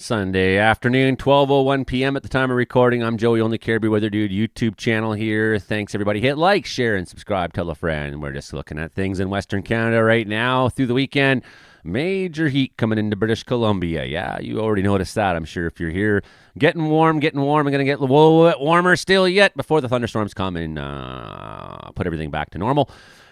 Sunday afternoon, 12:01 p.m. at the time of recording. I'm Joey, Only Caribbean Weather Dude YouTube channel here. Thanks, everybody. Hit like, share, and subscribe. Tell a friend. We're just looking at things in Western Canada right now through the weekend. Major heat coming into British Columbia. Yeah, you already noticed that, I'm sure, if you're here. Getting warm. I'm going to get a little bit warmer still yet before the thunderstorms come and put everything back to normal.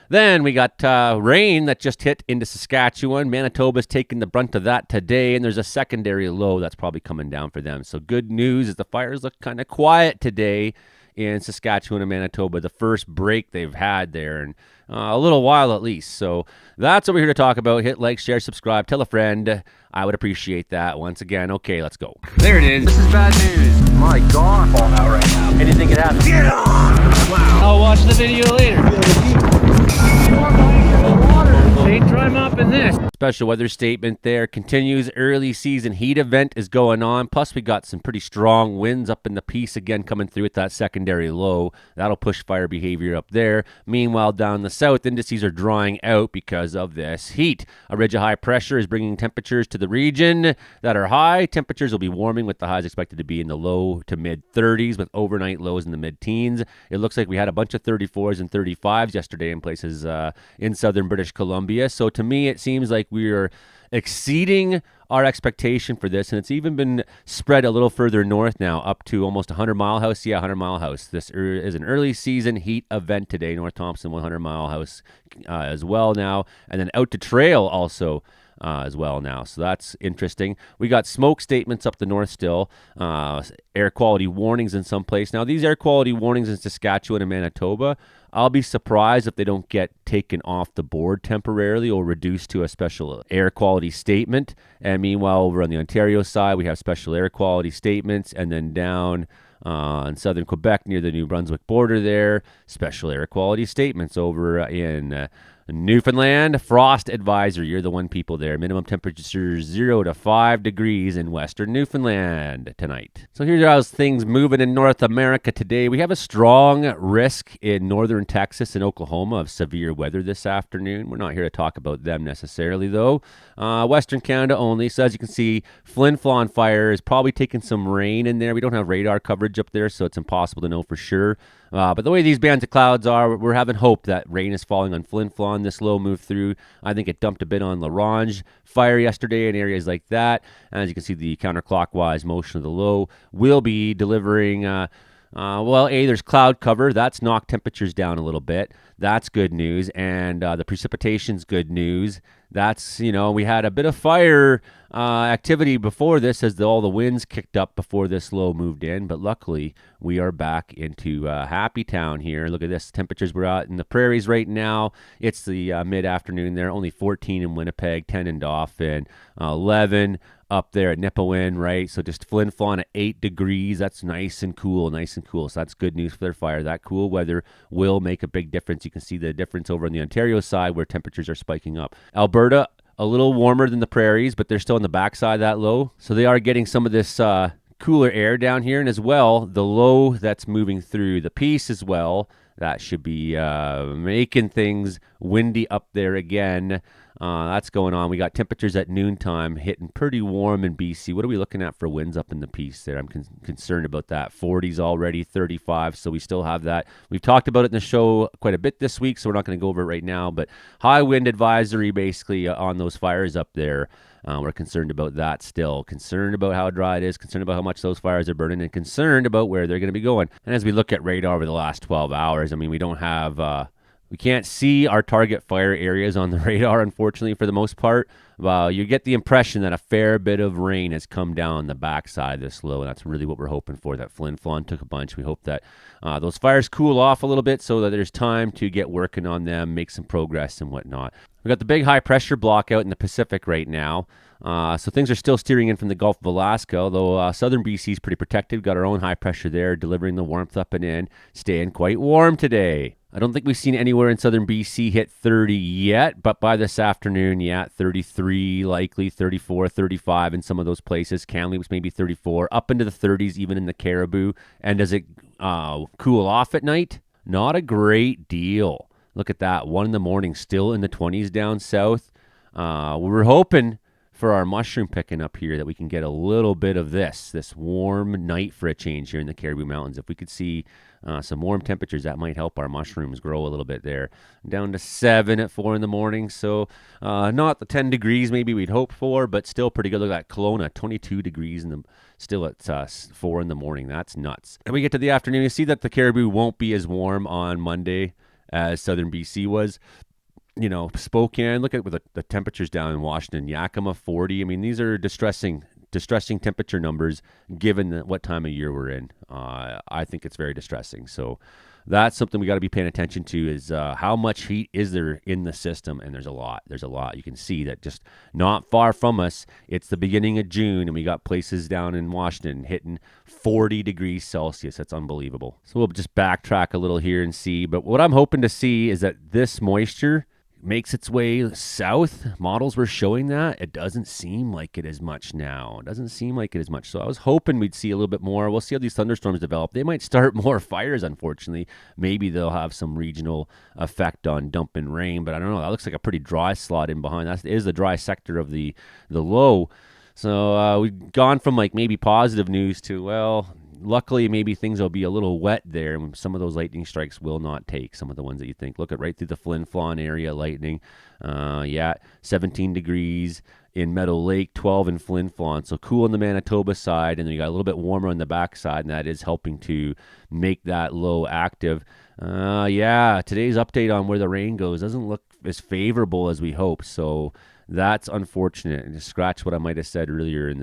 Then we got rain that just hit into Saskatchewan. Manitoba's taking the brunt of that today, and there's a secondary low that's probably coming down for them. So good news is the fires look kind of quiet today in Saskatchewan and Manitoba. The first break they've had there in a little while at least. So that's what we're here to talk about. Hit like, share, subscribe, tell a friend. I would appreciate that once again. Okay, let's go. There it is. This is bad news. My God, falling out right now. Anything could happen. Get on! Wow. I'll watch the video later. They dry mopping this. Special weather statement there continues. Early season heat event is going on. Plus, we got some pretty strong winds up in the piece again coming through with that secondary low. That'll push fire behavior up there. Meanwhile, down the south, indices are drying out because of this heat. A ridge of high pressure is bringing temperatures to the region that are high. Temperatures will be warming with the highs expected to be in the low to mid 30s with overnight lows in the mid teens. It looks like we had a bunch of 34s and 35s yesterday in places in southern British Columbia. So to me, it seems like we are exceeding our expectation for this, and it's even been spread a little further north now, up to almost 100 Mile House. Yeah, 100 Mile House. This is an early season heat event today. North Thompson, 100 Mile House as well now, and then out to Trail also as well now. So that's interesting. We got smoke statements up the north still. Air quality warnings in some place. Now, these air quality warnings in Saskatchewan and Manitoba, I'll be surprised if they don't get taken off the board temporarily or reduced to a special air quality statement. And meanwhile, over on the Ontario side, we have special air quality statements. And then down in southern Quebec near the New Brunswick border there, special air quality statements. Over in Newfoundland, frost advisory. You're the one people there. Minimum temperature 0 to 5 degrees in western Newfoundland tonight. So here's how things moving in North America today. We have a strong risk in northern Texas and Oklahoma of severe weather this afternoon. We're not here to talk about them necessarily, though. Western Canada only. So as you can see, Flin Flon fire is probably taking some rain in there. We don't have radar coverage up there, so it's impossible to know for sure. But the way these bands of clouds are, we're having hope that rain is falling on Flin Flon. This low move through. I think it dumped a bit on LaRange fire yesterday in areas like that. And as you can see, the counterclockwise motion of the low will be delivering there's cloud cover. That's knocked temperatures down a little bit. That's good news. And the precipitation's good news. That's, we had a bit of fire activity before this as all the winds kicked up before this low moved in. But luckily, we are back into Happy Town here. Look at this. Temperatures we're out in the prairies right now. It's the mid-afternoon there. Only 14 in Winnipeg, 10 in Dauphin, 11 up there at Nipawin, right? So just Flin Flon at 8 degrees. That's nice and cool. So that's good news for their fire. That cool weather will make a big difference. You can see the difference over on the Ontario side where temperatures are spiking up. Alberta, a little warmer than the prairies, but they're still on the backside of that low. So they are getting some of this cooler air down here. And as well, the low that's moving through the piece as well, that should be making things windy up there again. That's going on. We got temperatures at noontime hitting pretty warm in BC. What are we looking at for winds up in the piece there? I'm concerned about that. 40s already, 35, so we still have that. We've talked about it in the show quite a bit this week, so we're not going to go over it right now, but high wind advisory basically on those fires up there. We're concerned about that still. Concerned about how dry it is, concerned about how much those fires are burning, and concerned about where they're going to be going. And as we look at radar over the last 12 hours, we don't have... We can't see our target fire areas on the radar, unfortunately, for the most part. You get the impression that a fair bit of rain has come down the backside of this low, and that's really what we're hoping for, that Flin Flon took a bunch. We hope that those fires cool off a little bit so that there's time to get working on them, make some progress and whatnot. We've got the big high-pressure block out in the Pacific right now. So things are still steering in from the Gulf of Alaska, although southern BC is pretty protected. Got our own high pressure there, delivering the warmth up and in, staying quite warm today. I don't think we've seen anywhere in southern BC hit 30 yet, but by this afternoon, 33 likely, 34, 35 in some of those places. Kamloops maybe 34, up into the 30s even in the Caribou. And does it cool off at night? Not a great deal. Look at that, 1 in the morning, still in the 20s down south. We were hoping for our mushroom picking up here that we can get a little bit of this warm night for a change here in the Caribou Mountains. If we could see some warm temperatures, that might help our mushrooms grow a little bit there. Down to 7 at 4 in the morning, so not the 10 degrees maybe we'd hoped for, but still pretty good. Look at that, Kelowna, 22 degrees still at 4 in the morning. That's nuts. And we get to the afternoon, you see that the Caribou won't be as warm on Monday as southern BC was. Spokane, look at the temperatures down in Washington. Yakima, 40. I mean, these are distressing temperature numbers given what time of year we're in. I think it's very distressing. So that's something we got to be paying attention to is how much heat is there in the system, and there's a lot. You can see that just not far from us, it's the beginning of June, and we got places down in Washington hitting 40 degrees Celsius. That's unbelievable. So we'll just backtrack a little here and see. But what I'm hoping to see is that this moisture makes its way south. Models were showing that. It doesn't seem like it as much now. So I was hoping we'd see a little bit more. We'll see how these thunderstorms develop. They might start more fires, unfortunately. Maybe they'll have some regional effect on dumping rain, but I don't know. That looks like a pretty dry slot in behind. That is the dry sector of the low. So we've gone from like maybe positive news to, well, luckily maybe things will be a little wet there, and some of those lightning strikes will not take. Some of the ones that you think, look at right through the Flin Flon area, lightning. 17 degrees in Meadow Lake, 12 in Flin Flon. So cool on the Manitoba side, and then you got a little bit warmer on the backside, and that is helping to make that low active. Today's update on where the rain goes doesn't look as favorable as we hope. So that's unfortunate. And to scratch what I might have said earlier in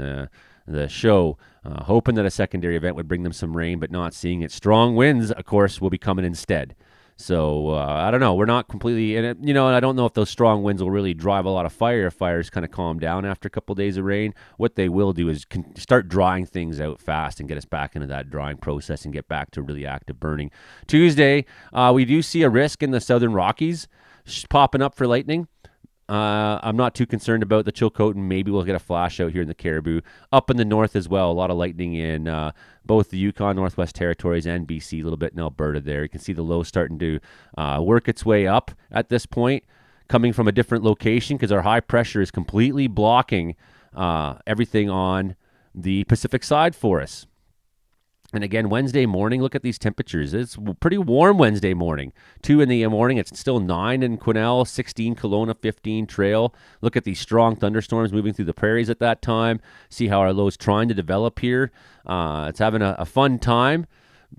the show, hoping that a secondary event would bring them some rain, but not seeing it. Strong winds, of course, will be coming instead. So I don't know. We're not completely in it, and I don't know if those strong winds will really drive a lot of fire. If fires kind of calm down after a couple of days of rain, what they will do is start drying things out fast and get us back into that drying process and get back to really active burning. Tuesday, we do see a risk in the Southern Rockies popping up for lightning. I'm not too concerned about the Chilcotin. Maybe we'll get a flash out here in the Caribou. Up in the north as well, a lot of lightning in both the Yukon, Northwest Territories, and BC, a little bit in Alberta there. You can see the low starting to work its way up at this point, coming from a different location because our high pressure is completely blocking everything on the Pacific side for us. And again, Wednesday morning, look at these temperatures. It's pretty warm Wednesday morning. 2 in the morning, it's still 9 in Quesnel, 16 Kelowna, 15 Trail. Look at these strong thunderstorms moving through the prairies at that time. See how our low is trying to develop here. It's having a fun time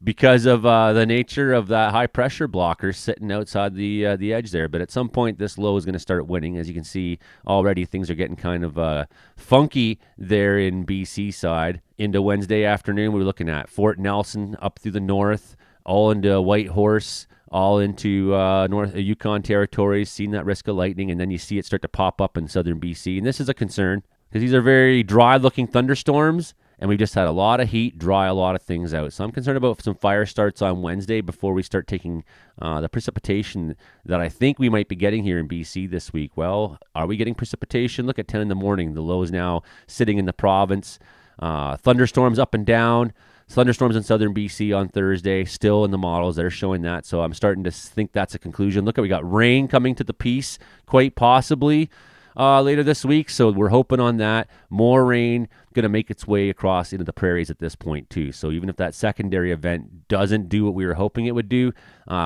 because of the nature of that high pressure blocker sitting outside the edge there. But at some point, this low is going to start winning. As you can see already, things are getting kind of funky there in BC side. Into Wednesday afternoon, we're looking at Fort Nelson up through the north, all into Whitehorse, all into North Yukon territories, seeing that risk of lightning, and then you see it start to pop up in southern BC. And this is a concern because these are very dry-looking thunderstorms, and we've just had a lot of heat, dry a lot of things out. So I'm concerned about some fire starts on Wednesday before we start taking the precipitation that I think we might be getting here in BC this week. Well, are we getting precipitation? Look at 10 in the morning. The low is now sitting in the province. Thunderstorms up and down. Thunderstorms in southern BC on Thursday, still in the models. They're showing that. So I'm starting to think that's a conclusion. Look, we got rain coming to the piece, quite possibly later this week. So we're hoping on that. More rain going to make its way across into the prairies at this point too. So even if that secondary event doesn't do what we were hoping it would do,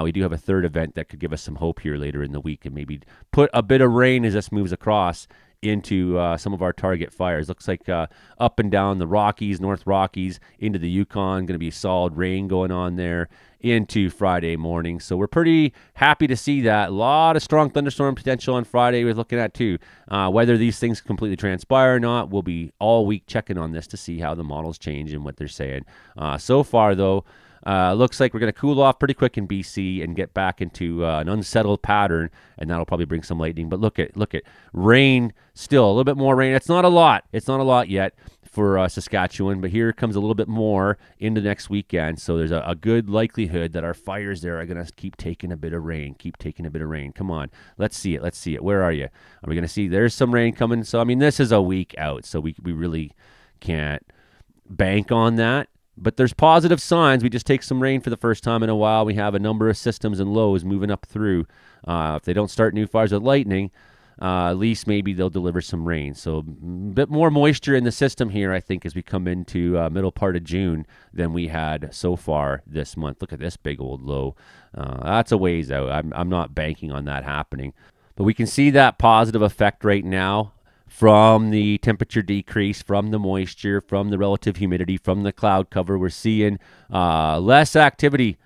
we do have a third event that could give us some hope here later in the week and maybe put a bit of rain as this moves across into some of our target fires. Looks like up and down the Rockies, North Rockies, into the Yukon, going to be solid rain going on there into Friday morning. So we're pretty happy to see that. A lot of strong thunderstorm potential on Friday we're looking at too. Whether these things completely transpire or not, we'll be all week checking on this to see how the models change and what they're saying. So far though, looks like we're going to cool off pretty quick in BC and get back into an unsettled pattern, and that'll probably bring some lightning. But look at rain, still a little bit more rain. It's not a lot yet for Saskatchewan, but here comes a little bit more into next weekend. So there's a good likelihood that our fires there are going to keep taking a bit of rain. Come on, let's see it. Where are you? Are we going to see there's some rain coming? So I mean, this is a week out, so we really can't bank on that. But there's positive signs. We just take some rain for the first time in a while. We have a number of systems and lows moving up through. If they don't start new fires with lightning, at least maybe they'll deliver some rain. So a bit more moisture in the system here, I think, as we come into middle part of June than we had so far this month. Look at this big old low. That's a ways out. I'm not banking on that happening. But we can see that positive effect right now from the temperature decrease, from the moisture, from the relative humidity, from the cloud cover. We're seeing less activity,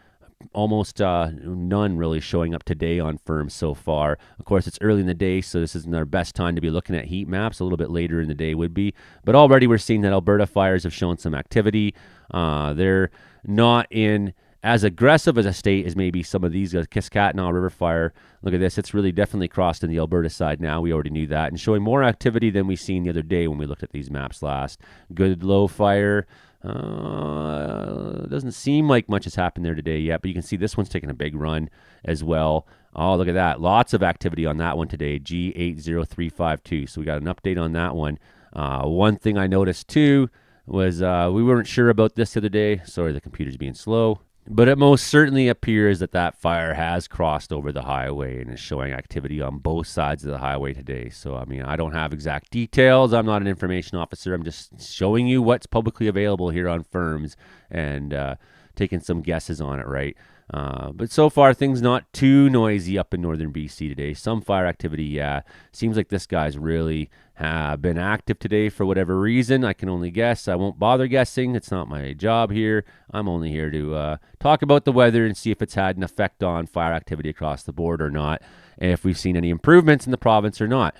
almost none really showing up today on firms so far. Of course, it's early in the day, so this isn't our best time to be looking at heat maps. A little bit later in the day would be. But already we're seeing that Alberta fires have shown some activity. They're not in as aggressive as a state as maybe some of these. Kiskatnaw River Fire, look at this. It's really definitely crossed in the Alberta side now. We already knew that. And showing more activity than we seen the other day when we looked at these maps last. Good low fire. Doesn't seem like much has happened there today yet, but you can see this one's taking a big run as well. Oh, look at that. Lots of activity on that one today, G80352. So we got an update on that one. One thing I noticed too was we weren't sure about this the other day. Sorry, the computer's being slow. But it most certainly appears that that fire has crossed over the highway and is showing activity on both sides of the highway today. So, I mean, I don't have exact details. I'm not an information officer. I'm just showing you what's publicly available here on firms and taking some guesses on it, right? But so far, things not too noisy up in northern BC today. Some fire activity, yeah. Seems like this guy's really been active today for whatever reason. I can only guess. I won't bother guessing. It's not my job here. I'm only here to talk about the weather and see if it's had an effect on fire activity across the board or not, and if we've seen any improvements in the province or not.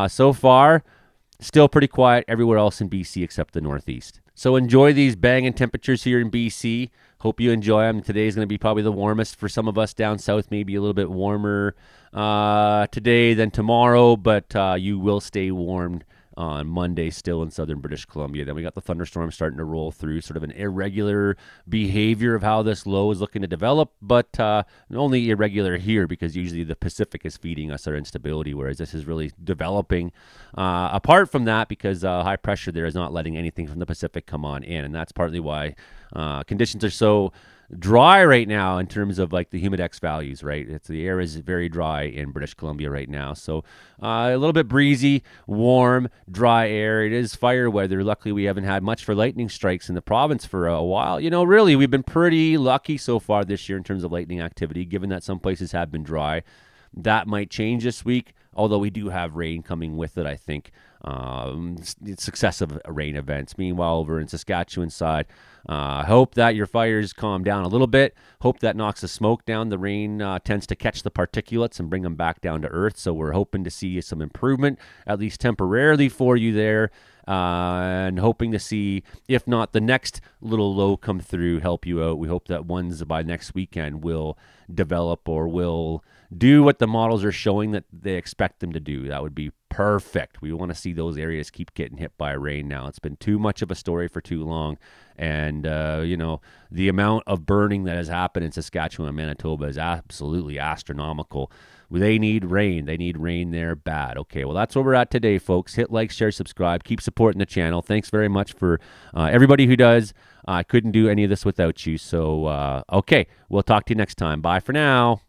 So far, still pretty quiet everywhere else in BC except the Northeast. So enjoy these banging temperatures here in BC. Hope you enjoy them. Today is going to be probably the warmest for some of us down south, maybe a little bit warmer today than tomorrow, but you will stay warmed on Monday still in southern British Columbia. Then we got the thunderstorms starting to roll through, sort of an irregular behavior of how this low is looking to develop, but only irregular here because usually the Pacific is feeding us our instability, whereas this is really developing apart from that because high pressure there is not letting anything from the Pacific come on in, and that's partly why conditions are so dry right now in terms of like the humidex values, right? The air is very dry in British Columbia right now. So a little bit breezy, warm, dry air. It is fire weather. Luckily, we haven't had much for lightning strikes in the province for a while. You know, really, we've been pretty lucky so far this year in terms of lightning activity, given that some places have been dry. That might change this week, although we do have rain coming with it, I think. Successive rain events. Meanwhile, over in Saskatchewan side, hope that your fires calm down a little bit. Hope that knocks the smoke down. The rain tends to catch the particulates and bring them back down to earth. So we're hoping to see some improvement, at least temporarily for you there. And hoping to see, if not the next little low come through, help you out. We hope that ones by next weekend will develop or will do what the models are showing that they expect them to do. That would be perfect. We want to see those areas keep getting hit by rain now. It's been too much of a story for too long. And, you know, the amount of burning that has happened in Saskatchewan and Manitoba is absolutely astronomical. They need rain. They need rain there bad. Okay, well, that's where we're at today, folks. Hit like, share, subscribe. Keep supporting the channel. Thanks very much for everybody who does. I couldn't do any of this without you. So, okay, we'll talk to you next time. Bye for now.